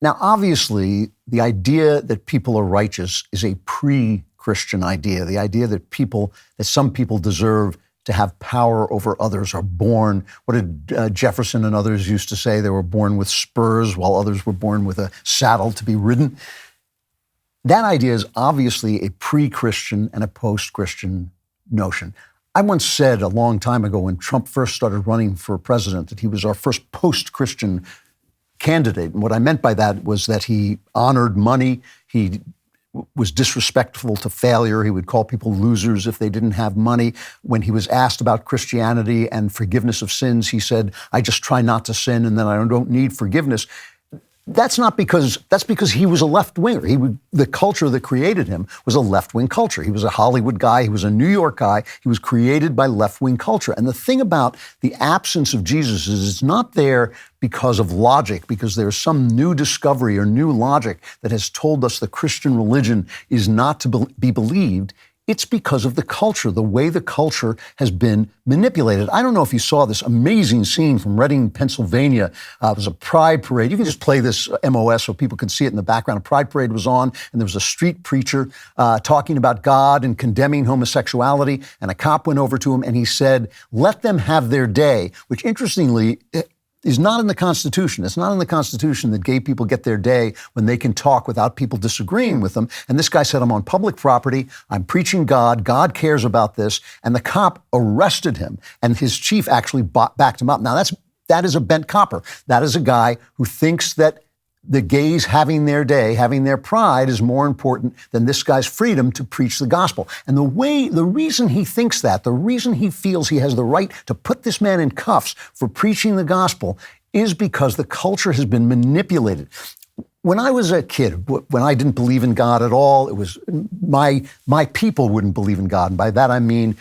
Now, obviously, the idea that people are righteous is a pre-Christian idea. The idea that some people deserve to have power over others are born. What did Jefferson and others used to say? They were born with spurs while others were born with a saddle to be ridden. That idea is obviously a pre-Christian and a post-Christian notion. I once said a long time ago when Trump first started running for president that he was our first post-Christian candidate. And what I meant by that was that he honored money. He was disrespectful to failure. He would call people losers if they didn't have money. When he was asked about Christianity and forgiveness of sins, he said, I just try not to sin and then I don't need forgiveness. That's because he was a left-winger. The culture that created him was a left-wing culture. He was a Hollywood guy. He was a New York guy. He was created by left-wing culture. And the thing about the absence of Jesus is it's not there because of logic, because there's some new discovery or new logic that has told us the Christian religion is not to be believed. It's because of the culture, the way the culture has been manipulated. I don't know if you saw this amazing scene from Reading, Pennsylvania. It was a pride parade. You can just play this MOS so people can see it in the background. A pride parade was on, and there was a street preacher talking about God and condemning homosexuality, and a cop went over to him and he said, let them have their day, which interestingly is not in the Constitution. It's not in the Constitution that gay people get their day when they can talk without people disagreeing with them. And this guy said, I'm on public property. I'm preaching God. God cares about this. And the cop arrested him. And his chief actually backed him up. Now, that is a bent copper. That is a guy who thinks that the gays having their day, having their pride is more important than this guy's freedom to preach the gospel. And the reason he thinks that, the reason he feels he has the right to put this man in cuffs for preaching the gospel is because the culture has been manipulated. When I was a kid, when I didn't believe in God at all, it was my people wouldn't believe in God. And by that I mean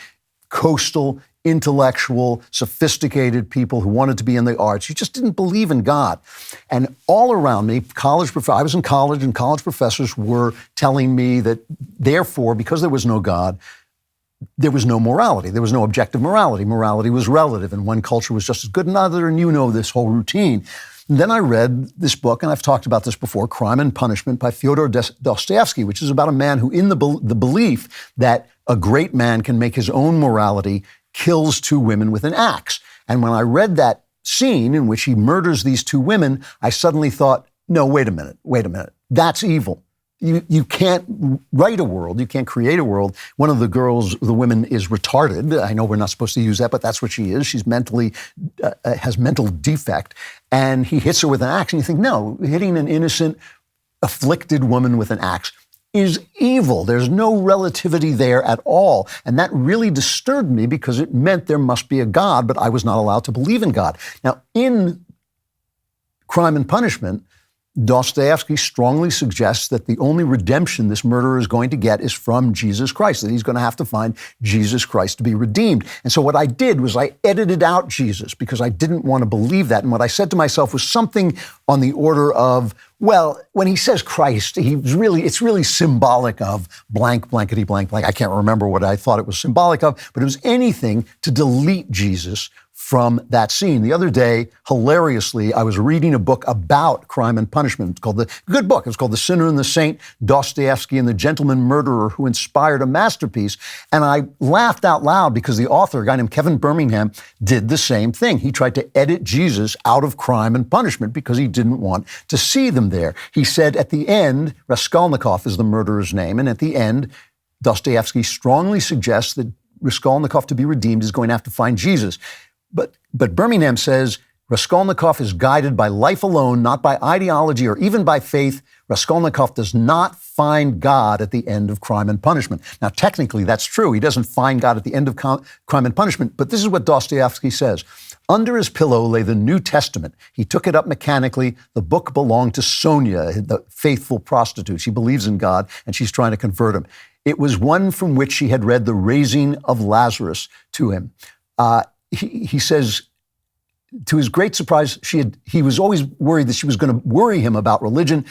coastal, intellectual, sophisticated people who wanted to be in the arts. You just didn't believe in God. And all around me, I was in college, and college professors were telling me that, therefore, because there was no God, there was no morality. There was no objective morality. Morality was relative, and one culture was just as good as another, and you know this whole routine. And then I read this book, and I've talked about this before, Crime and Punishment by Fyodor Dostoevsky, which is about a man who, in the belief that a great man can make his own morality, kills two women with an axe. And when I read that scene in which he murders these two women, I suddenly thought, no, wait a minute. That's evil. You can't write a world. You can't create a world. One of the women is retarded. I know we're not supposed to use that, but that's what she is. She's has mental defect. And he hits her with an axe. And you think, no, hitting an innocent, afflicted woman with an axe is evil. There's no relativity there at all. And that really disturbed me because it meant there must be a God, but I was not allowed to believe in God. Now, in Crime and Punishment, Dostoevsky strongly suggests that the only redemption this murderer is going to get is from Jesus Christ, that he's going to have to find Jesus Christ to be redeemed. And so what I did was I edited out Jesus because I didn't want to believe that. And what I said to myself was something on the order of, well, when he says Christ, it's really symbolic of blank, blankety, blank, blank. I can't remember what I thought it was symbolic of, but it was anything to delete Jesus from that scene. The other day, hilariously, I was reading a book about crime and punishment. It's called good book. It's called The Sinner and the Saint, Dostoevsky and the Gentleman Murderer Who Inspired a Masterpiece. And I laughed out loud because the author, a guy named Kevin Birmingham, did the same thing. He tried to edit Jesus out of Crime and Punishment because he didn't want to see them there. He said at the end, Raskolnikov is the murderer's name, and at the end, Dostoevsky strongly suggests that Raskolnikov, to be redeemed, is going to have to find Jesus. But Birmingham says Raskolnikov is guided by life alone, not by ideology or even by faith. Raskolnikov does not find God at the end of Crime and Punishment. Now, technically, that's true. He doesn't find God at the end of Crime and Punishment, but this is what Dostoevsky says. Under his pillow lay the New Testament. He took it up mechanically. The book belonged to Sonia, the faithful prostitute. She believes in God, and she's trying to convert him. It was one from which she had read the raising of Lazarus to him. He says, to his great surprise, he was always worried that she was going to worry him about religion.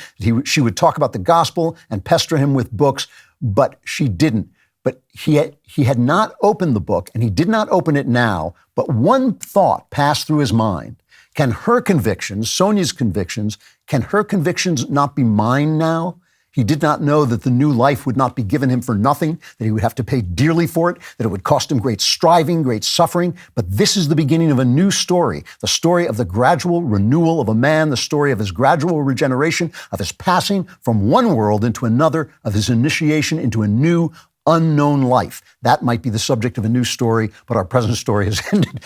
She would talk about the gospel and pester him with books, but she didn't. But he had not opened the book, and he did not open it now, but one thought passed through his mind. Can her convictions, Sonia's convictions, can her convictions not be mine now? He did not know that the new life would not be given him for nothing, that he would have to pay dearly for it, that it would cost him great striving, great suffering. But this is the beginning of a new story, the story of the gradual renewal of a man, the story of his gradual regeneration, of his passing from one world into another, of his initiation into a new, unknown life. That might be the subject of a new story, but our present story has ended.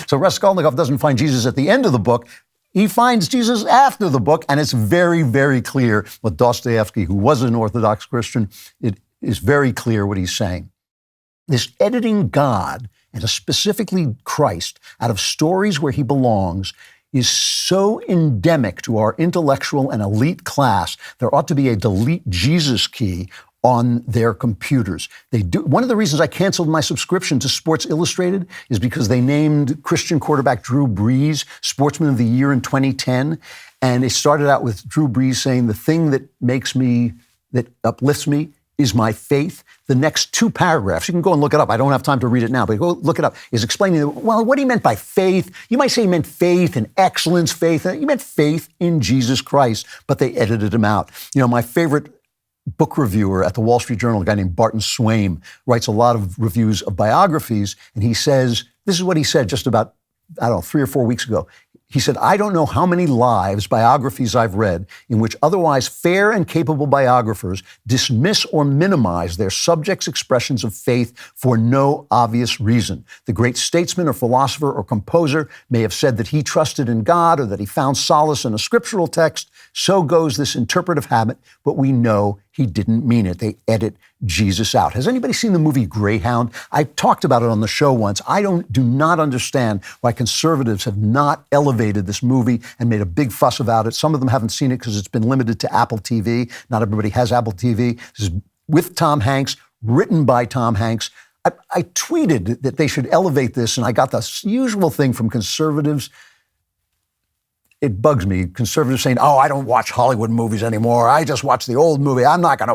So Raskolnikov doesn't find Jesus at the end of the book. He finds Jesus after the book, and it's very, very clear what Dostoevsky, who was an Orthodox Christian, it is very clear what he's saying. This editing God, and specifically Christ, out of stories where he belongs, is so endemic to our intellectual and elite class, there ought to be a delete Jesus key on their computers. One of the reasons I canceled my subscription to Sports Illustrated is because they named Christian quarterback Drew Brees Sportsman of the Year in 2010. And it started out with Drew Brees saying, the thing that uplifts me is my faith. The next two paragraphs, you can go and look it up. I don't have time to read it now, but go look it up, is explaining, well, what he meant by faith. You might say he meant faith and excellence, faith. He meant faith in Jesus Christ, but they edited him out. My favorite book reviewer at the Wall Street Journal, a guy named Barton Swaim, writes a lot of reviews of biographies, and he says, this is what he said just about, 3 or 4 weeks ago. He said, I don't know how many biographies I've read, in which otherwise fair and capable biographers dismiss or minimize their subjects' expressions of faith for no obvious reason. The great statesman or philosopher or composer may have said that he trusted in God or that he found solace in a scriptural text. So goes this interpretive habit, but we know he didn't mean it. They edit Jesus out. Has anybody seen the movie Greyhound? I talked about it on the show once. I do not understand why conservatives have not elevated this movie and made a big fuss about it. Some of them haven't seen it because it's been limited to Apple TV. Not everybody has Apple TV. This is with Tom Hanks, written by Tom Hanks. I tweeted that they should elevate this, and I got the usual thing from conservatives. It bugs me. Conservatives saying, I don't watch Hollywood movies anymore. I just watch the old movie. I'm not going to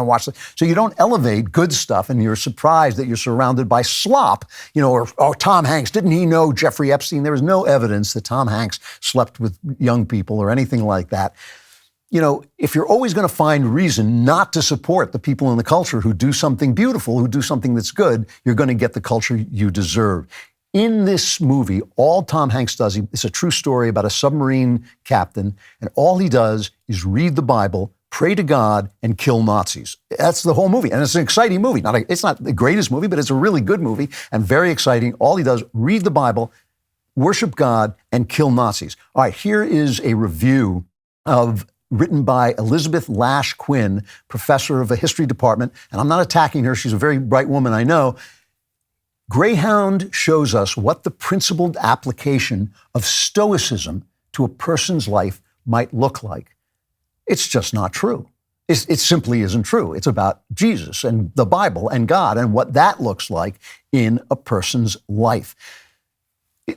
watch it. So you don't elevate good stuff, and you're surprised that you're surrounded by slop, or Tom Hanks, didn't he know Jeffrey Epstein? There was no evidence that Tom Hanks slept with young people or anything like that. If you're always going to find reason not to support the people in the culture who do something beautiful, who do something that's good, you're going to get the culture you deserve. In this movie, all Tom Hanks does, it's a true story about a submarine captain, and all he does is read the Bible, pray to God, and kill Nazis. That's the whole movie, and it's an exciting movie. It's not the greatest movie, but it's a really good movie and very exciting. All he does, read the Bible, worship God, and kill Nazis. All right, here is a review written by Elizabeth Lash Quinn, professor of the history department, and I'm not attacking her. She's a very bright woman, I know. Greyhound shows us what the principled application of stoicism to a person's life might look like. It's just not true. It simply isn't true. It's about Jesus and the Bible and God and what that looks like in a person's life.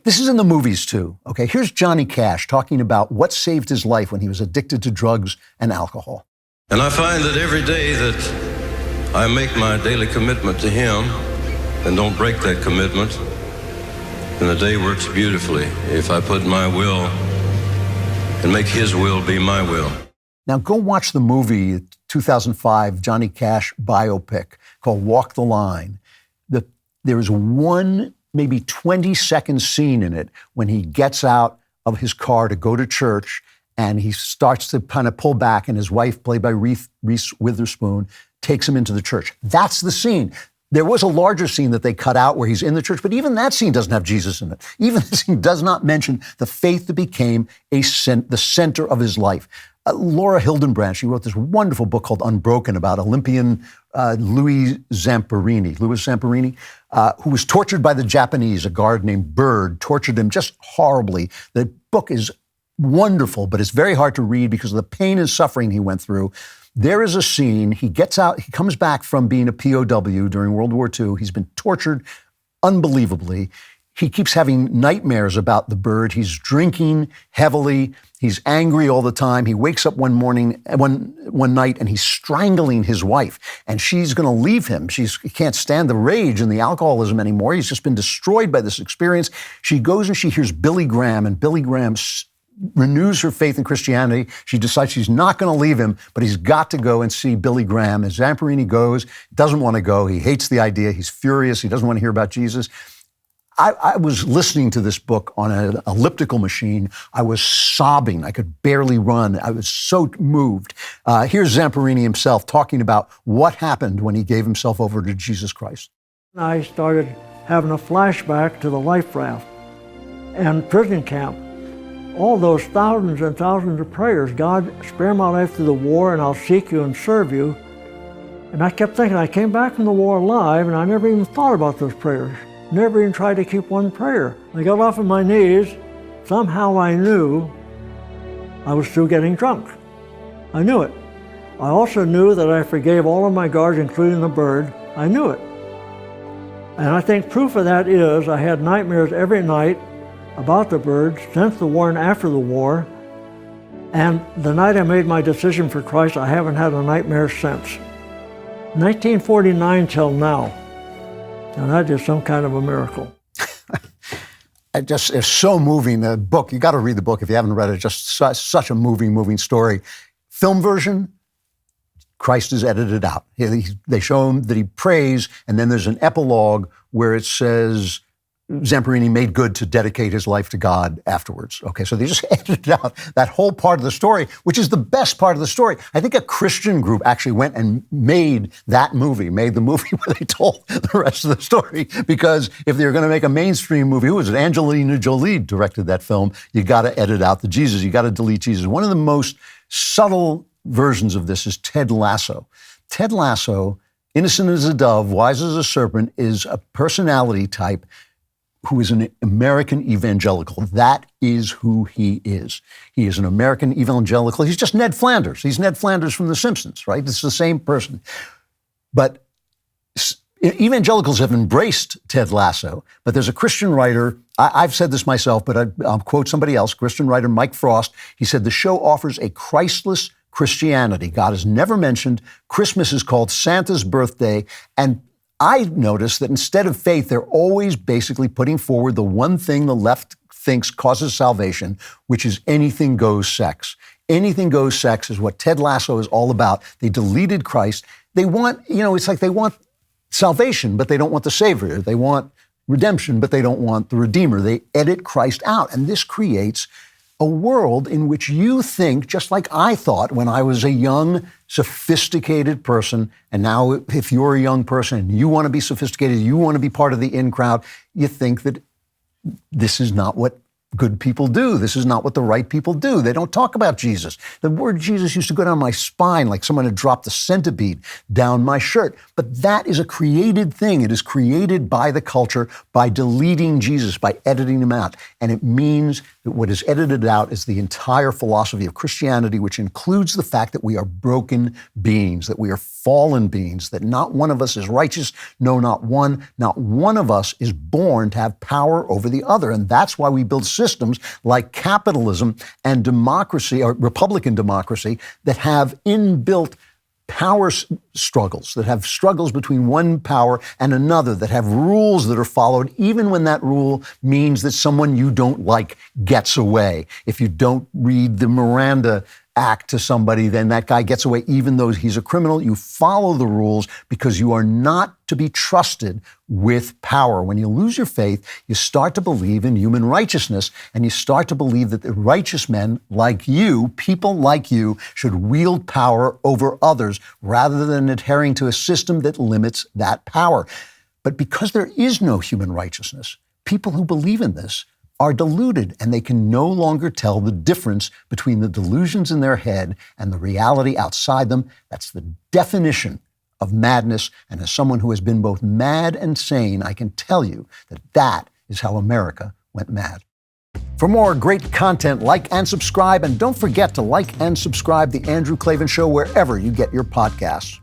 This is in the movies too, okay? Here's Johnny Cash talking about what saved his life when he was addicted to drugs and alcohol. And I find that every day that I make my daily commitment to him and don't break that commitment, then the day works beautifully if I put my will and make his will be my will. Now go watch the movie, 2005 Johnny Cash biopic called Walk the Line. There is one, maybe 20-second scene in it when he gets out of his car to go to church and he starts to kind of pull back and his wife, played by Reese Witherspoon, takes him into the church. That's the scene. There was a larger scene that they cut out where he's in the church, but even that scene doesn't have Jesus in it. Even the scene does not mention the faith that became the center of his life. Laura Hildenbrand, she wrote this wonderful book called Unbroken about Olympian Louis Zamperini, who was tortured by the Japanese. A guard named Bird tortured him just horribly. The book is wonderful, but it's very hard to read because of the pain and suffering he went through. There is a scene, he gets out, he comes back from being a POW during World War II. He's been tortured unbelievably. He keeps having nightmares about the bird. He's drinking heavily. He's angry all the time. He wakes up one night, and he's strangling his wife, and she's going to leave him. He can't stand the rage and the alcoholism anymore. He's just been destroyed by this experience. She goes and she hears Billy Graham, and Billy Graham renews her faith in Christianity. She decides she's not going to leave him, but he's got to go and see Billy Graham. As Zamperini goes, doesn't want to go. He hates the idea. He's furious. He doesn't want to hear about Jesus. I was listening to this book on an elliptical machine. I was sobbing. I could barely run. I was so moved. Here's Zamperini himself talking about what happened when he gave himself over to Jesus Christ. I started having a flashback to the life raft and prison camp. All those thousands and thousands of prayers, God, spare my life through the war, and I'll seek you and serve you. And I kept thinking, I came back from the war alive, and I never even thought about those prayers. Never even tried to keep one prayer. I got off of my knees. Somehow I knew I was still getting drunk. I knew it. I also knew that I forgave all of my guards, including the bird. I knew it. And I think proof of that is I had nightmares every night about the bird since the war and after the war. And the night I made my decision for Christ, I haven't had a nightmare since. 1949 till now. And that is some kind of a miracle. It's so moving. The book, you got to read the book if you haven't read it. Just such a moving story. Film version, Christ is edited out. They show him that he prays, and then there's an epilogue where it says Zamperini made good to dedicate his life to God afterwards. Okay, so they just edited out that whole part of the story, which is the best part of the story. I think a Christian group actually went and made the movie where they told the rest of the story, because if they were going to make a mainstream movie, who was it? Angelina Jolie directed that film. You got to edit out the Jesus. You got to delete Jesus. One of the most subtle versions of this is Ted Lasso. Ted Lasso, innocent as a dove, wise as a serpent, is a personality type who is an American evangelical. That is who he is. He is an American evangelical. He's just Ned Flanders. He's Ned Flanders from The Simpsons, right? It's the same person. But evangelicals have embraced Ted Lasso, but there's a Christian writer, I've said this myself, but I'll quote somebody else, Christian writer Mike Frost. He said, the show offers a Christless Christianity. God is never mentioned. Christmas is called Santa's birthday, and I noticed that instead of faith, they're always basically putting forward the one thing the left thinks causes salvation, which is anything goes sex. Anything goes sex is what Ted Lasso is all about. They deleted Christ. They want, it's like they want salvation, but they don't want the Savior. They want redemption, but they don't want the Redeemer. They edit Christ out. And this creates a world in which you think, just like I thought when I was a young, sophisticated person, and now if you're a young person and you want to be sophisticated, you want to be part of the in crowd, you think that this is not what good people do. This is not what the right people do. They don't talk about Jesus. The word Jesus used to go down my spine like someone had dropped a centipede down my shirt. But that is a created thing. It is created by the culture by deleting Jesus, by editing him out. And it means that what is edited out is the entire philosophy of Christianity, which includes the fact that we are broken beings, that we are fallen beings, that not one of us is righteous, no, not one. Not one of us is born to have power over the other. And that's why we build systems like capitalism and democracy, or Republican democracy, that have inbuilt power struggles, that have struggles between one power and another, that have rules that are followed, even when that rule means that someone you don't like gets away. If you don't read the Miranda Act to somebody, then that guy gets away, even though he's a criminal. You follow the rules because you are not to be trusted with power. When you lose your faith, you start to believe in human righteousness, and you start to believe that the righteous men like you, people like you, should wield power over others rather than adhering to a system that limits that power. But because there is no human righteousness, people who believe in this are deluded, and they can no longer tell the difference between the delusions in their head and the reality outside them. That's the definition of madness. And as someone who has been both mad and sane, I can tell you that that is how America went mad. For more great content, like and subscribe, and don't forget to like and subscribe The Andrew Klavan Show wherever you get your podcasts.